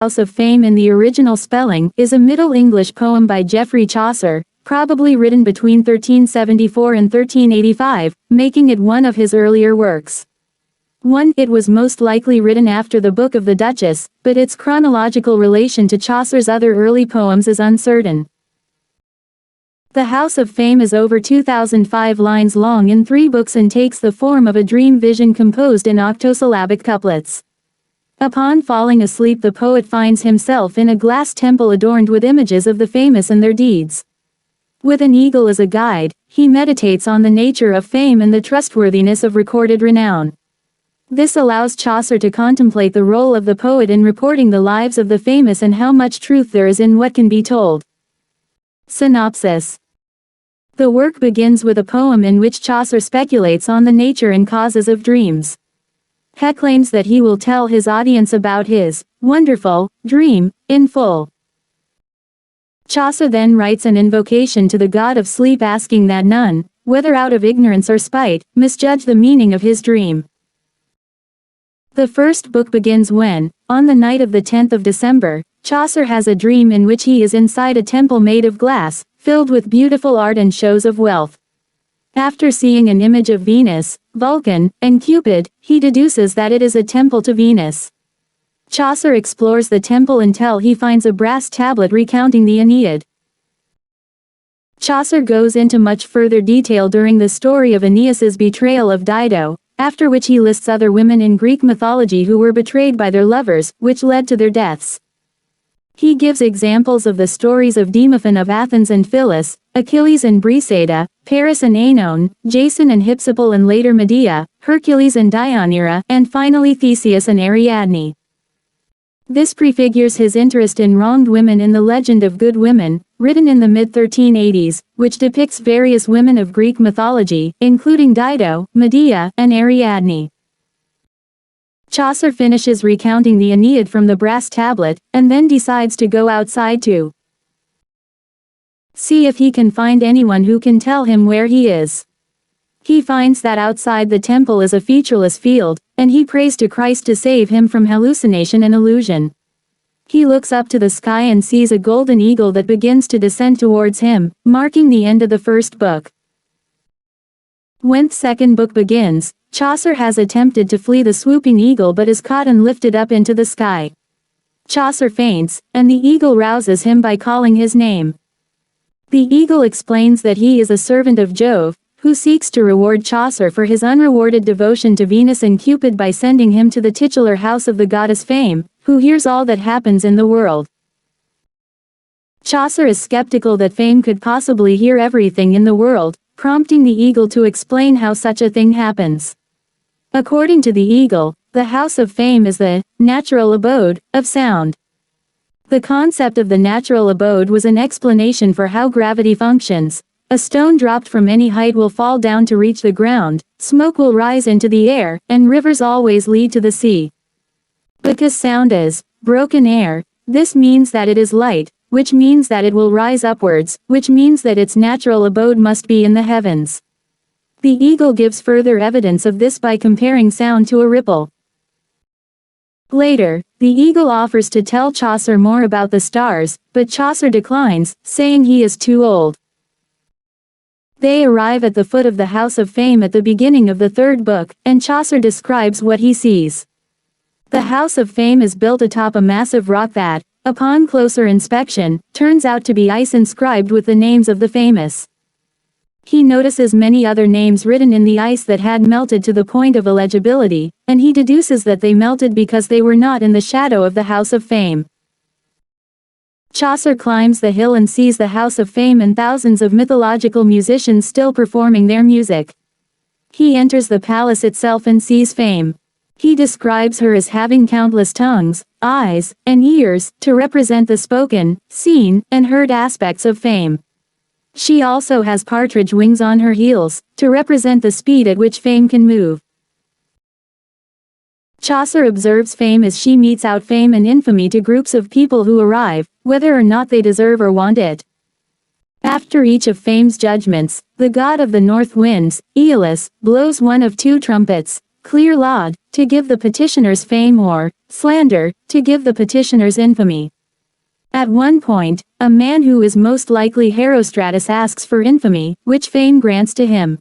House of Fame in the original spelling is a Middle English poem by Geoffrey Chaucer, probably written between 1374 and 1385, making it one of his earlier works. It was most likely written after the Book of the Duchess, but its chronological relation to Chaucer's other early poems is uncertain. The House of Fame is over 2,005 lines long in 3 books and takes the form of a dream vision composed in octosyllabic couplets. Upon falling asleep, the poet finds himself in a glass temple adorned with images of the famous and their deeds. With an eagle as a guide, he meditates on the nature of fame and the trustworthiness of recorded renown. This allows Chaucer to contemplate the role of the poet in reporting the lives of the famous and how much truth there is in what can be told. Synopsis. The work begins with a poem in which Chaucer speculates on the nature and causes of dreams. He claims that he will tell his audience about his wonderful dream in full. Chaucer then writes an invocation to the god of sleep, asking that none, whether out of ignorance or spite, misjudge the meaning of his dream. The first book begins when, on the night of the 10th of December, Chaucer has a dream in which he is inside a temple made of glass, filled with beautiful art and shows of wealth. After seeing an image of Venus, Vulcan, and Cupid, he deduces that it is a temple to Venus. Chaucer explores the temple until he finds a brass tablet recounting the Aeneid. Chaucer goes into much further detail during the story of Aeneas's betrayal of Dido, after which he lists other women in Greek mythology who were betrayed by their lovers, which led to their deaths. He gives examples of the stories of Demophon of Athens and Phyllis, Achilles and Briseida, Paris and Aenon, Jason and Hypsipyle and later Medea, Hercules and Deianira, and finally Theseus and Ariadne. This prefigures his interest in wronged women in the Legend of Good Women, written in the mid-1380s, which depicts various women of Greek mythology, including Dido, Medea, and Ariadne. Chaucer finishes recounting the Aeneid from the brass tablet, and then decides to go outside to see if he can find anyone who can tell him where he is. He finds that outside the temple is a featureless field, and he prays to Christ to save him from hallucination and illusion. He looks up to the sky and sees a golden eagle that begins to descend towards him, marking the end of the first book. When the second book begins, Chaucer has attempted to flee the swooping eagle but is caught and lifted up into the sky. Chaucer faints, and the eagle rouses him by calling his name. The eagle explains that he is a servant of Jove, who seeks to reward Chaucer for his unrewarded devotion to Venus and Cupid by sending him to the titular house of the goddess Fame, who hears all that happens in the world. Chaucer is skeptical that Fame could possibly hear everything in the world, prompting the eagle to explain how such a thing happens. According to the eagle, the House of Fame is the natural abode of sound. The concept of the natural abode was an explanation for how gravity functions. A stone dropped from any height will fall down to reach the ground, smoke will rise into the air, and rivers always lead to the sea. Because sound is broken air, this means that it is light, which means that it will rise upwards, which means that its natural abode must be in the heavens. The eagle gives further evidence of this by comparing sound to a ripple. Later, the eagle offers to tell Chaucer more about the stars, but Chaucer declines, saying he is too old. They arrive at the foot of the House of Fame at the beginning of the third book, and Chaucer describes what he sees. The House of Fame is built atop a massive rock that, upon closer inspection, turns out to be ice inscribed with the names of the famous. He notices many other names written in the ice that had melted to the point of illegibility, and he deduces that they melted because they were not in the shadow of the House of Fame. Chaucer climbs the hill and sees the House of Fame and thousands of mythological musicians still performing their music. He enters the palace itself and sees Fame. He describes her as having countless tongues, eyes, and ears, to represent the spoken, seen, and heard aspects of Fame. She also has partridge wings on her heels, to represent the speed at which Fame can move. Chaucer observes Fame as she metes out fame and infamy to groups of people who arrive, whether or not they deserve or want it. After each of Fame's judgments, the god of the north winds, Aeolus, blows one of 2 trumpets, clear laud, to give the petitioners fame, or slander, to give the petitioners infamy. At one point, a man who is most likely Herostratus asks for infamy, which fame grants to him.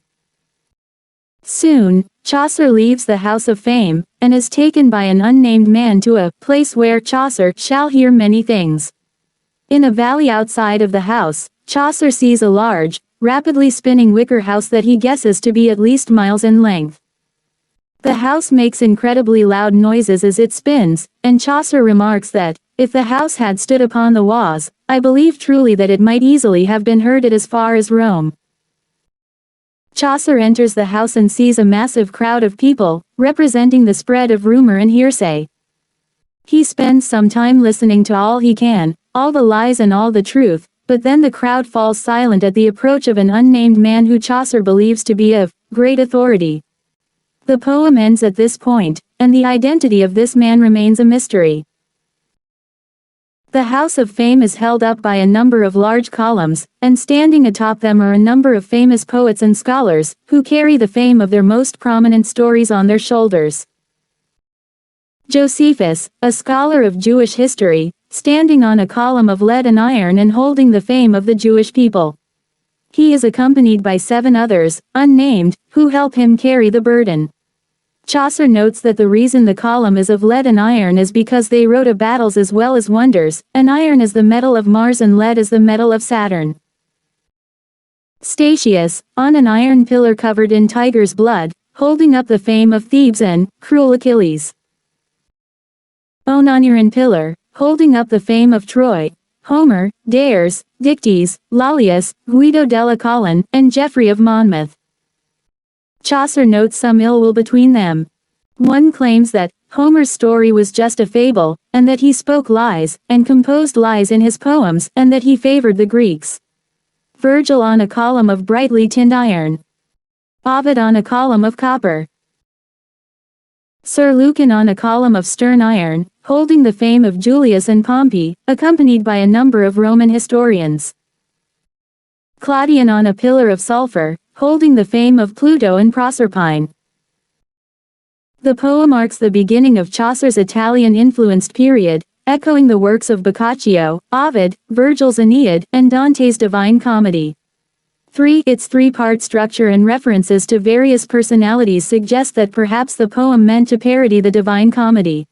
Soon, Chaucer leaves the house of fame, and is taken by an unnamed man to a place where Chaucer shall hear many things. In a valley outside of the house, Chaucer sees a large, rapidly spinning wicker house that he guesses to be at least miles in length. The house makes incredibly loud noises as it spins, and Chaucer remarks that, if the house had stood upon the Oise, I believe truly that it might easily have been heard as far as Rome. Chaucer enters the house and sees a massive crowd of people, representing the spread of rumor and hearsay. He spends some time listening to all he can, all the lies and all the truth, but then the crowd falls silent at the approach of an unnamed man who Chaucer believes to be of great authority. The poem ends at this point, and the identity of this man remains a mystery. The House of Fame is held up by a number of large columns, and standing atop them are a number of famous poets and scholars, who carry the fame of their most prominent stories on their shoulders. Josephus, a scholar of Jewish history, standing on a column of lead and iron and holding the fame of the Jewish people. He is accompanied by 7 others, unnamed, who help him carry the burden. Chaucer notes that the reason the column is of lead and iron is because they wrote of battles as well as wonders, and iron is the metal of Mars and lead is the metal of Saturn. Statius, on an iron pillar covered in tiger's blood, holding up the fame of Thebes and cruel Achilles. On an iron pillar, holding up the fame of Troy, Homer, Dares, Dictys, Lollius, Guido della Colonna, and Geoffrey of Monmouth. Chaucer notes some ill will between them. One claims that Homer's story was just a fable, and that he spoke lies, and composed lies in his poems, and that he favored the Greeks. Virgil on a column of brightly tinned iron. Ovid on a column of copper. Sir Lucan on a column of stern iron, holding the fame of Julius and Pompey, accompanied by a number of Roman historians. Claudian on a pillar of sulfur, holding the fame of Pluto and Proserpine. The poem marks the beginning of Chaucer's Italian-influenced period, echoing the works of Boccaccio, Ovid, Virgil's Aeneid, and Dante's Divine Comedy. Its 3-part structure and references to various personalities suggest that perhaps the poem meant to parody the Divine Comedy.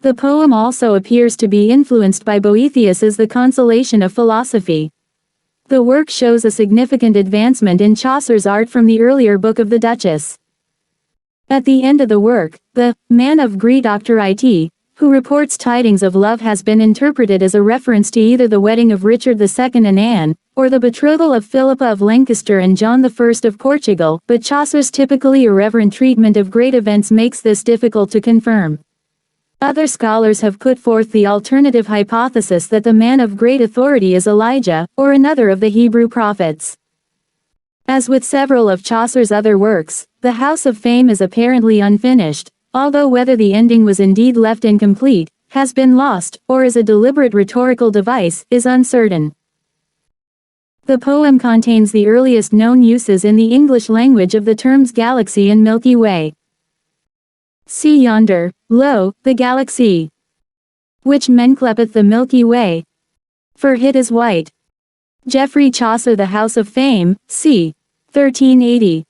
The poem also appears to be influenced by Boethius's The Consolation of Philosophy. The work shows a significant advancement in Chaucer's art from the earlier Book of the Duchess. At the end of the work, the man of Greed Dr. It, who reports tidings of love, has been interpreted as a reference to either the wedding of Richard II and Anne, or the betrothal of Philippa of Lancaster and John I of Portugal, but Chaucer's typically irreverent treatment of great events makes this difficult to confirm. Other scholars have put forth the alternative hypothesis that the man of great authority is Elijah, or another of the Hebrew prophets. As with several of Chaucer's other works, the House of Fame is apparently unfinished, although whether the ending was indeed left incomplete, has been lost, or is a deliberate rhetorical device, is uncertain. The poem contains the earliest known uses in the English language of the terms galaxy and Milky Way. See yonder, lo, the galaxy, which men clepeth the Milky Way, for it is white. Geoffrey Chaucer, The House of Fame, c. 1380.